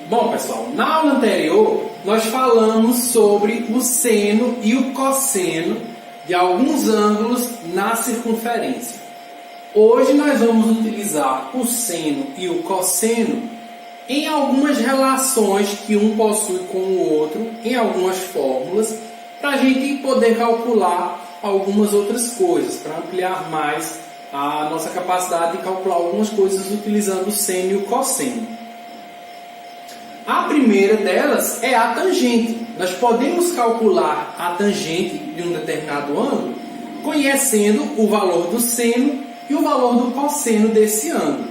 Bom, pessoal, na aula anterior nós falamos sobre o seno e o cosseno de alguns ângulos na circunferência. Hoje nós vamos utilizar o seno e o cosseno em algumas relações que um possui com o outro, em algumas fórmulas, para a gente poder calcular algumas outras coisas, para ampliar mais a nossa capacidade de calcular algumas coisas utilizando o seno e o cosseno. A primeira delas é a tangente. Nós podemos calcular a tangente de um determinado ângulo conhecendo o valor do seno e o valor do cosseno desse ângulo.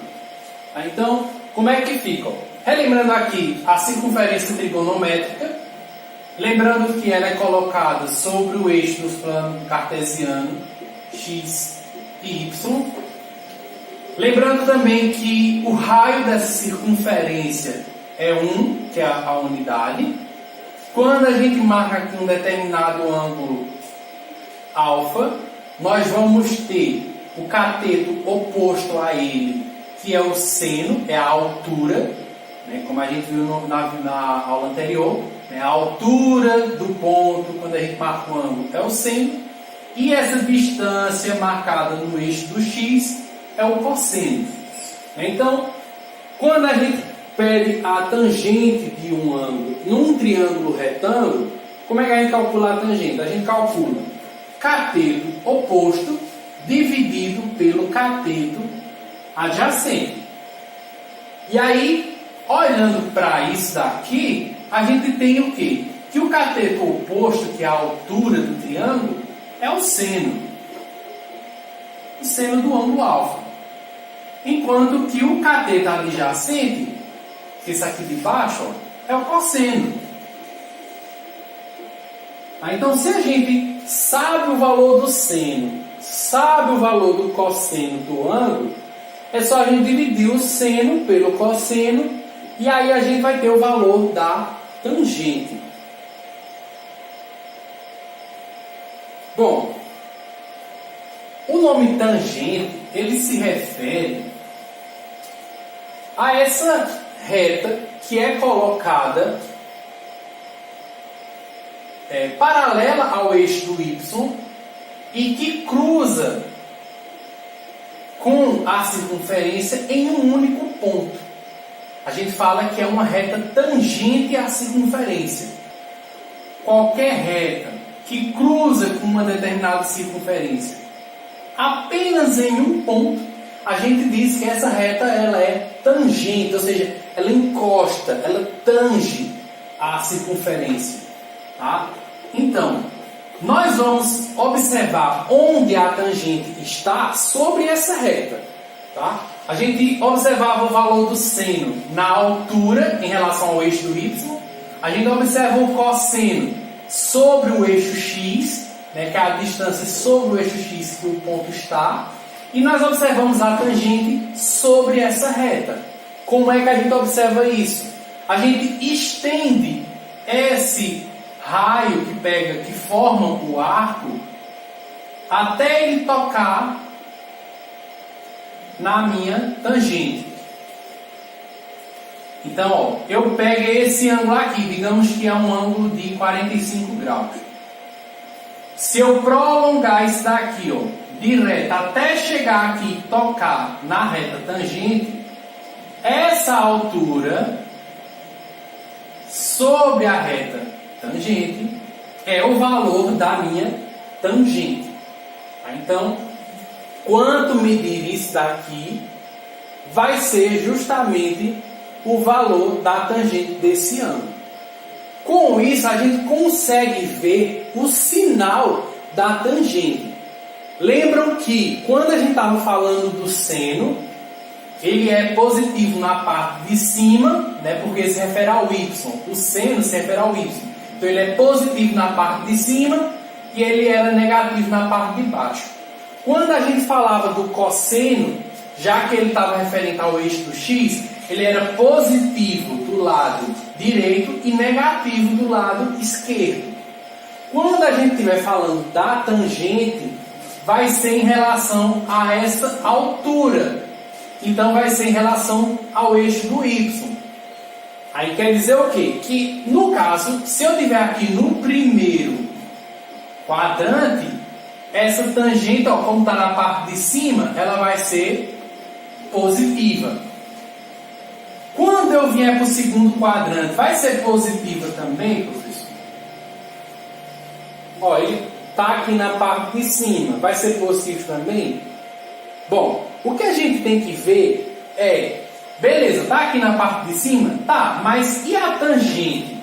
Então, como é que fica? Relembrando aqui a circunferência trigonométrica, lembrando que ela é colocada sobre o eixo do plano cartesiano, x e y. Lembrando também que o raio dessa circunferência é 1, que é a unidade. Quando a gente marca aqui um determinado ângulo alfa, nós vamos ter o cateto oposto a ele, que é o seno, é a altura, né? Como a gente viu na aula anterior, né? A altura do ponto, quando a gente marca o ângulo, é o seno. E essa distância marcada no eixo do x é o cosseno. Então, quando a gente pede a tangente de um ângulo num triângulo retângulo, como é que a gente calcula a tangente? A gente calcula cateto oposto dividido pelo cateto adjacente. E aí, olhando para isso daqui, a gente tem o quê? Que o cateto oposto, que é a altura do triângulo, é o seno. O seno do ângulo alfa. Enquanto que o cateto adjacente, esse aqui de baixo, ó, é o cosseno. Então, se a gente sabe o valor do seno, sabe o valor do cosseno do ângulo, é só a gente dividir o seno pelo cosseno e aí a gente vai ter o valor da tangente. Bom, o nome tangente, ele se refere a essa reta que é colocada paralela ao eixo do y e que cruza com a circunferência em um único ponto. A gente fala que é uma reta tangente à circunferência. Qualquer reta que cruza com uma determinada circunferência apenas em um ponto, a gente diz que essa reta ela é tangente, ou seja, ela encosta, ela tange a circunferência. Tá? Então, nós vamos observar onde a tangente está sobre essa reta. Tá? A gente observava o valor do seno na altura em relação ao eixo do y. A gente observa o cosseno sobre o eixo x, né, que é a distância sobre o eixo x que o ponto está. E nós observamos a tangente sobre essa reta. Como é que a gente observa isso? A gente estende esse raio que forma o arco até ele tocar na minha tangente. Então, ó, eu pego esse ângulo aqui, digamos que é um ângulo de 45 graus. Se eu prolongar isso daqui, ó, de reta até chegar aqui e tocar na reta tangente, essa altura sobre a reta tangente é o valor da minha tangente. Então, quanto medir isso daqui vai ser justamente o valor da tangente desse ângulo. Com isso, a gente consegue ver o sinal da tangente. Lembram que quando a gente estava falando do seno, ele é positivo na parte de cima, né, porque se refere ao y. O seno se refere ao y. Então ele é positivo na parte de cima e ele era negativo na parte de baixo. Quando a gente falava do cosseno, já que ele estava referente ao eixo do x, ele era positivo do lado direito e negativo do lado esquerdo. Quando a gente estiver falando da tangente, vai ser em relação a essa altura. Então vai ser em relação ao eixo do y. Aí quer dizer o quê? Que no caso, se eu tiver aqui no primeiro quadrante, essa tangente, ó, como está na parte de cima, ela vai ser positiva. Quando eu vier para o segundo quadrante, vai ser positiva também, professor? Ó, ele está aqui na parte de cima, vai ser positivo também? Bom, o que a gente tem que ver é, beleza, tá aqui na parte de cima? Tá, mas e a tangente?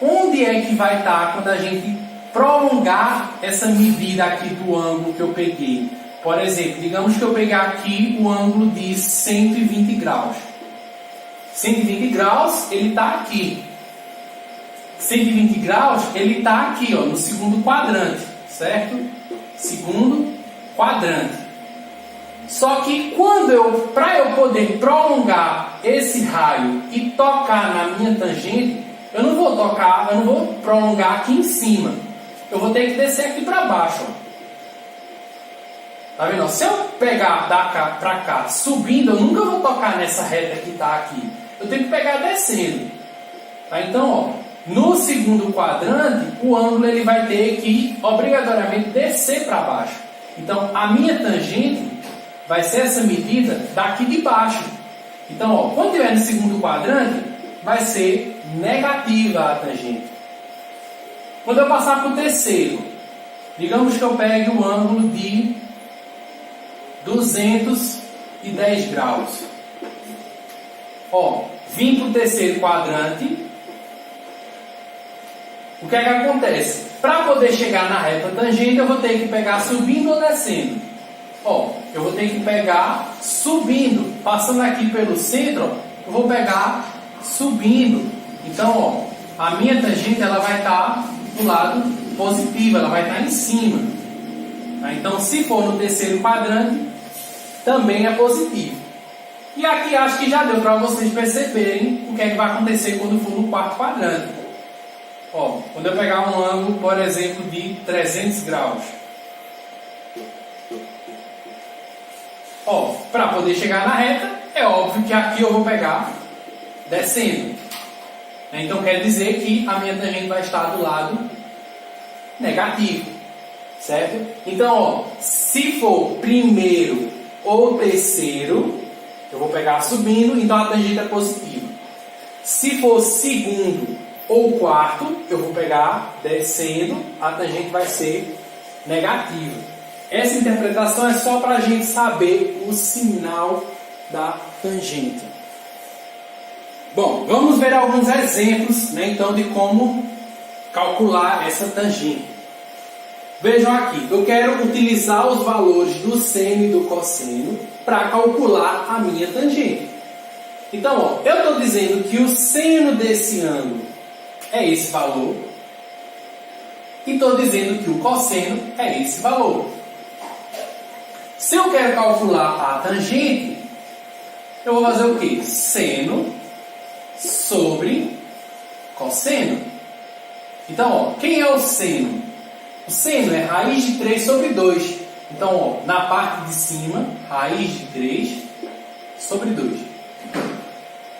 Onde é que vai estar quando a gente prolongar essa medida aqui do ângulo que eu peguei? Por exemplo, digamos que eu pegar aqui o ângulo de 120 graus. 120 graus, ele está aqui. 120 graus, ele está aqui, ó, no segundo quadrante, certo? Segundo quadrante. Só que para eu poder prolongar esse raio e tocar na minha tangente, eu não vou prolongar aqui em cima. Eu vou ter que descer aqui para baixo. Ó. Tá vendo? Se eu pegar da cá para cá, subindo, eu nunca vou tocar nessa reta que está aqui. Eu tenho que pegar descendo. Tá? Então, ó, no segundo quadrante, o ângulo ele vai ter que obrigatoriamente descer para baixo. Então, a minha tangente vai ser essa medida daqui de baixo. Então, ó, quando estiver no segundo quadrante, vai ser negativa a tangente. Quando eu passar para o terceiro, digamos que eu pegue o ângulo de 210 graus. Ó, vim para o terceiro quadrante. O que é que acontece? Para poder chegar na reta tangente, eu vou ter que pegar subindo ou descendo. Ó, eu vou ter que pegar subindo. Passando aqui pelo centro, ó, eu vou pegar subindo. Então, ó, a minha tangente ela vai estar do lado positivo, ela vai estar em cima. Tá? Então, se for no terceiro quadrante, também é positivo. E aqui acho que já deu para vocês perceberem o que é que vai acontecer quando for no quarto quadrante. Ó, quando eu pegar um ângulo, por exemplo, de 300 graus. Ó, para poder chegar na reta, é óbvio que aqui eu vou pegar descendo. Então quer dizer que a minha tangente vai estar do lado negativo. Certo? Então, ó, se for primeiro ou terceiro, eu vou pegar subindo, então a tangente é positiva. Se for segundo ou quarto, eu vou pegar descendo, a tangente vai ser negativa. Essa interpretação é só para a gente saber o sinal da tangente. Bom, vamos ver alguns exemplos, né, então, de como calcular essa tangente. Vejam aqui, eu quero utilizar os valores do seno e do cosseno para calcular a minha tangente. Então, ó, eu estou dizendo que o seno desse ângulo é esse valor e estou dizendo que o cosseno é esse valor. Se eu quero calcular a tangente, eu vou fazer o quê? Seno sobre cosseno. Então, ó, quem é o seno? O seno é raiz de 3 sobre 2. Então, ó, na parte de cima, raiz de 3 sobre 2.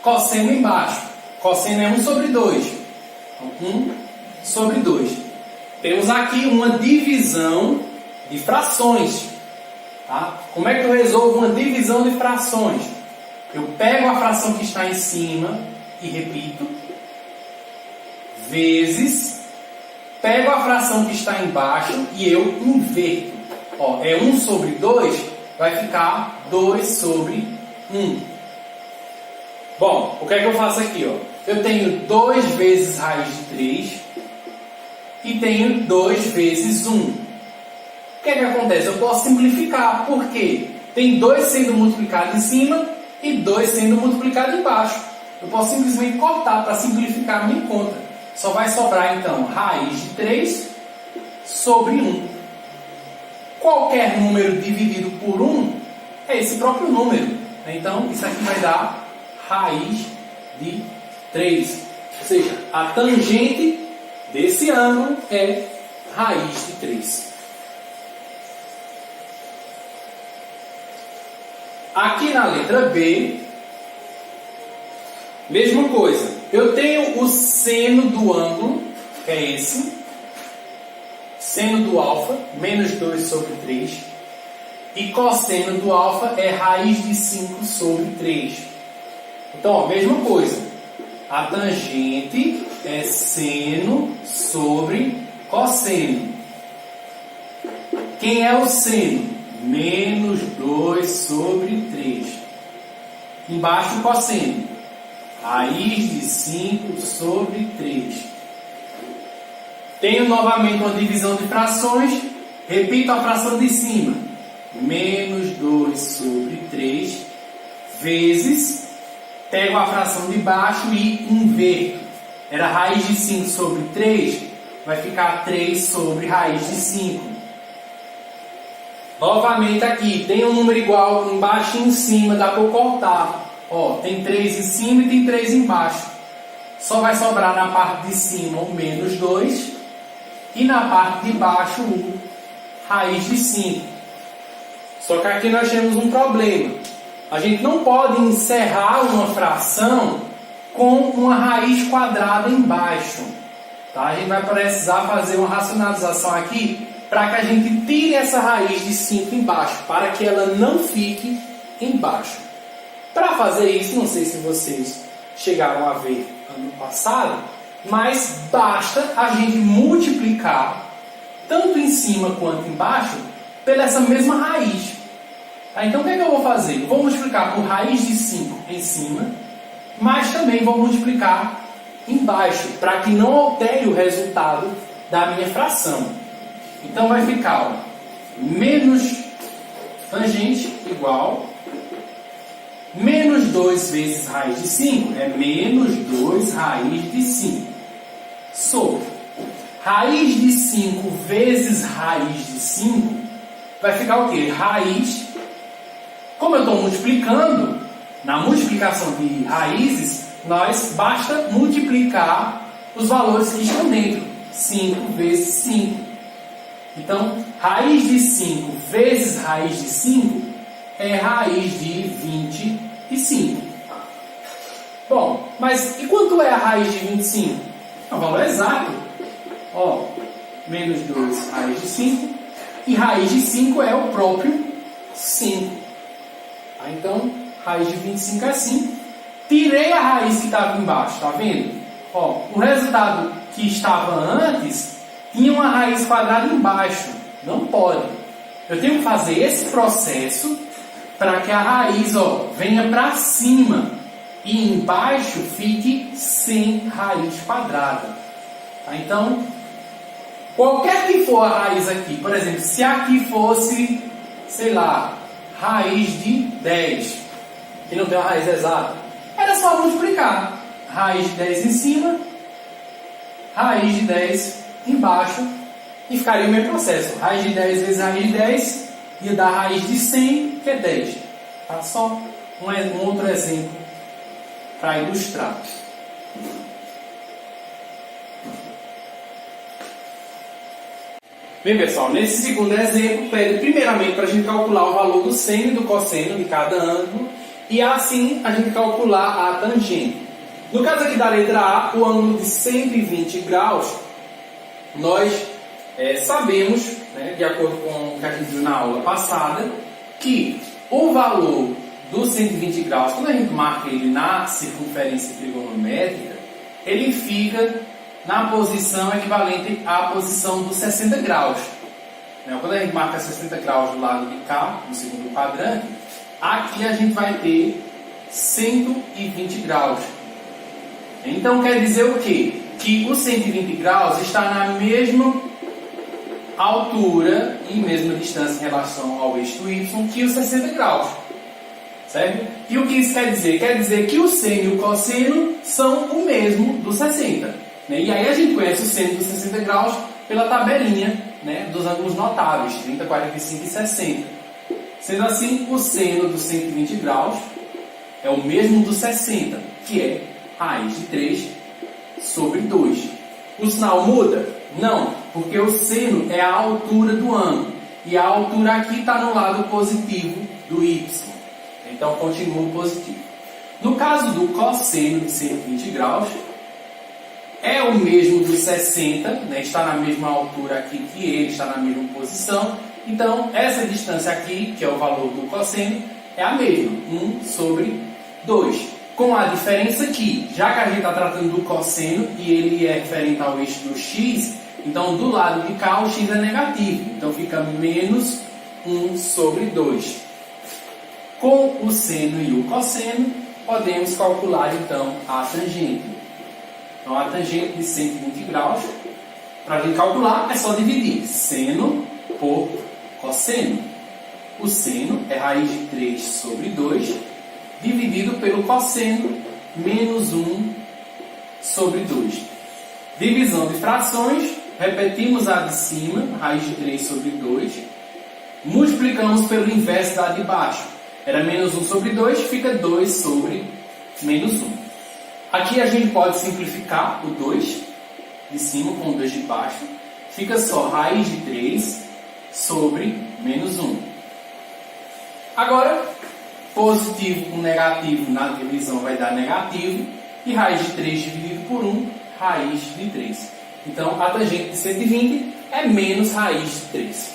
Cosseno embaixo. Cosseno é 1 sobre 2. Então, 1 sobre 2. Temos aqui uma divisão de frações. Tá? Como é que eu resolvo uma divisão de frações? Eu pego a fração que está em cima e repito, vezes, pego a fração que está embaixo e eu inverto. Ó, é 1 sobre 2, vai ficar 2 sobre 1. Bom, o que é que eu faço aqui? Ó? Eu tenho 2 vezes raiz de 3 e tenho 2 vezes 1. O que é que acontece? Eu posso simplificar, porque tem 2 sendo multiplicado em cima e 2 sendo multiplicado embaixo. Eu posso simplesmente cortar para simplificar a minha conta. Só vai sobrar, então, raiz de 3 sobre 1. Qualquer número dividido por 1 é esse próprio número. Então, isso aqui vai dar raiz de 3. Ou seja, a tangente desse ângulo é raiz de 3. Aqui na letra B, mesma coisa. Eu tenho o seno do ângulo, que é esse. Seno do alfa, menos 2 sobre 3. E cosseno do alfa é raiz de 5 sobre 3. Então, ó, mesma coisa. A tangente é seno sobre cosseno. Quem é o seno? Menos 2 sobre 3. Embaixo o cosseno. Raiz de 5 sobre 3. Tenho novamente uma divisão de frações. Repito a fração de cima. Menos 2 sobre 3 vezes, pego a fração de baixo e inverto. Era raiz de 5 sobre 3, vai ficar 3 sobre raiz de 5. Novamente aqui, tem um número igual embaixo e em cima, dá para eu cortar. Ó, tem 3 em cima e tem 3 embaixo. Só vai sobrar na parte de cima o menos 2 e na parte de baixo o raiz de 5. Só que aqui nós temos um problema. A gente não pode encerrar uma fração com uma raiz quadrada embaixo. Tá? A gente vai precisar fazer uma racionalização aqui para que a gente tire essa raiz de 5 embaixo, para que ela não fique embaixo. Para fazer isso, não sei se vocês chegaram a ver ano passado, mas basta a gente multiplicar, tanto em cima quanto embaixo, pela essa mesma raiz. Tá? Então o que é que eu vou fazer? Eu vou multiplicar por raiz de 5 em cima, mas também vou multiplicar embaixo, para que não altere o resultado da minha fração. Então vai ficar, ó, menos tangente igual menos 2 vezes raiz de 5 é menos 2 raiz de 5 sobre raiz de 5 vezes raiz de 5 vai ficar o quê? Raiz, como eu estou multiplicando, na multiplicação de raízes, nós basta multiplicar os valores que estão dentro. 5 vezes 5. Então, raiz de 5 vezes raiz de 5 é raiz de 25. Bom, mas e quanto é a raiz de 25? É um valor exato. Ó, menos 2 raiz de 5. E raiz de 5 é o próprio 5. Então, raiz de 25 é 5. Tirei a raiz que estava embaixo, tá vendo? Ó, o resultado que estava antes tinha uma raiz quadrada embaixo. Não pode. Eu tenho que fazer esse processo para que a raiz, ó, venha para cima e embaixo fique sem raiz quadrada. Tá? Então, qualquer que for a raiz aqui, por exemplo, se aqui fosse, sei lá, raiz de 10, que não tem uma raiz exata, era só multiplicar. Raiz de 10 em cima, raiz de 10 embaixo, e ficaria o mesmo processo. Raiz de 10 vezes raiz de 10 ia dar raiz de 100, que é 10. Tá? Só um outro exemplo para ilustrar. Bem, pessoal, nesse segundo exemplo, pede primeiramente para a gente calcular o valor do seno e do cosseno de cada ângulo, e assim a gente calcular a tangente. No caso aqui da letra A, o ângulo de 120 graus, nós sabemos, né, de acordo com o que a gente viu na aula passada, que o valor do 120 graus, quando a gente marca ele na circunferência trigonométrica, ele fica na posição equivalente à posição dos 60 graus. Quando a gente marca 60 graus do lado de cá, no segundo quadrante, aqui a gente vai ter 120 graus. Então quer dizer o quê? Que os 120 graus está na mesma altura e mesma distância em relação ao eixo Y que os 60 graus. Certo? E o que isso quer dizer? Quer dizer que o seno e o cosseno são o mesmo do 60. E aí a gente conhece o seno dos 60 graus pela tabelinha, né, dos ângulos notáveis, 30, 45 e 60. Sendo assim, o seno dos 120 graus é o mesmo do 60, que é raiz de 3 sobre 2. O sinal muda? Não, porque o seno é a altura do ângulo. E a altura aqui está no lado positivo do y. Então, continua positivo. No caso do cosseno de 120 graus, é o mesmo do 60, né? Está na mesma altura aqui que ele, está na mesma posição. Então, essa distância aqui, que é o valor do cosseno, é a mesma, 1 sobre 2. Com a diferença aqui, já que a gente está tratando do cosseno e ele é referente ao eixo do x, então do lado de cá o x é negativo. Então fica menos 1 sobre 2. Com o seno e o cosseno, podemos calcular então a tangente. Então a tangente de 120 graus, para a gente calcular, é só dividir seno por cosseno. O seno é raiz de 3 sobre 2, dividido pelo cosseno, menos 1 sobre 2. Divisão de frações, repetimos a de cima, raiz de 3 sobre 2, multiplicamos pelo inverso da de baixo. Era menos 1 sobre 2, fica 2 sobre menos 1. Aqui a gente pode simplificar o 2 de cima com o 2 de baixo. Fica só raiz de 3 sobre menos 1. Agora, positivo com negativo na divisão vai dar negativo. E raiz de 3 dividido por 1, raiz de 3. Então, a tangente de 120 é menos raiz de 3.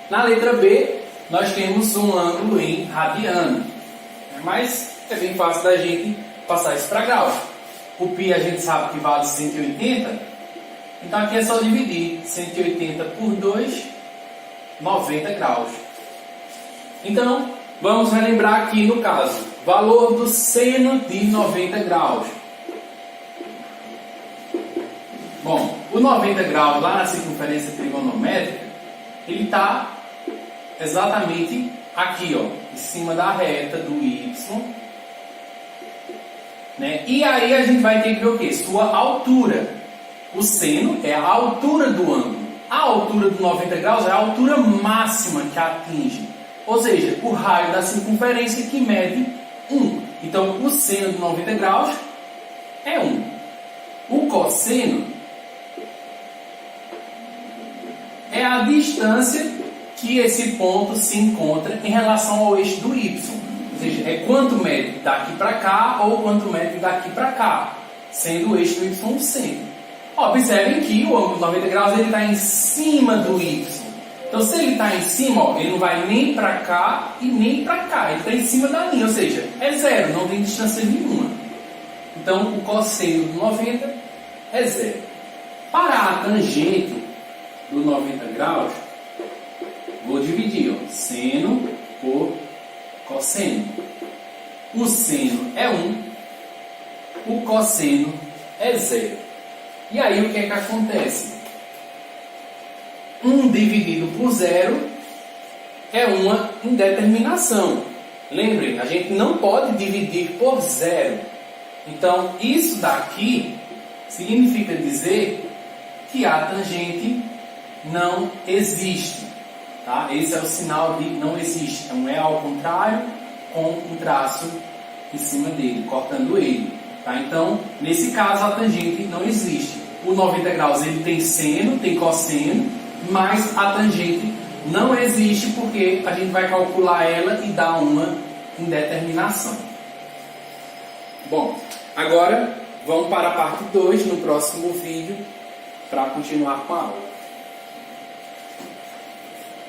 Na letra B, nós temos um ângulo em radiano. Mas é bem fácil da gente passar isso para graus. O π a gente sabe que vale 180. Então aqui é só dividir 180 por 2, 90 graus. Então, vamos relembrar aqui no caso. Valor do seno de 90 graus. Bom, o 90 graus lá na circunferência trigonométrica, ele está exatamente aqui, ó, em cima da reta do y. Né? E aí a gente vai ter que ver o quê? Sua altura. O seno é a altura do ângulo. A altura do 90 graus é a altura máxima que atinge. Ou seja, o raio da circunferência que mede 1. Então, o seno de 90 graus é 1. O cosseno é a distância que esse ponto se encontra em relação ao eixo do y. Ou seja, é quanto mede daqui para cá ou quanto mede daqui para cá, sendo o eixo do y o centro. Observem que o ângulo de 90 graus está em cima do y. Então, se ele está em cima, ó, ele não vai nem para cá e nem para cá. Ele está em cima da linha, ou seja, é zero, não tem distância nenhuma. Então, o cosseno do 90 é zero. Para a tangente do 90 graus, vou dividir, ó, seno por cosseno. O seno é 1, o cosseno é 0. E aí o que é que acontece? 1 dividido por 0 é uma indeterminação. Lembrem, a gente não pode dividir por 0. Então, isso daqui significa dizer que a tangente não existe. Tá? Esse é o sinal de não existe. É um é ao contrário com um traço em cima dele, cortando ele. Tá? Então, nesse caso, a tangente não existe. O 90 graus ele tem seno, tem cosseno, mas a tangente não existe porque a gente vai calcular ela e dar uma indeterminação. Bom, agora vamos para a parte 2 no próximo vídeo para continuar com a aula.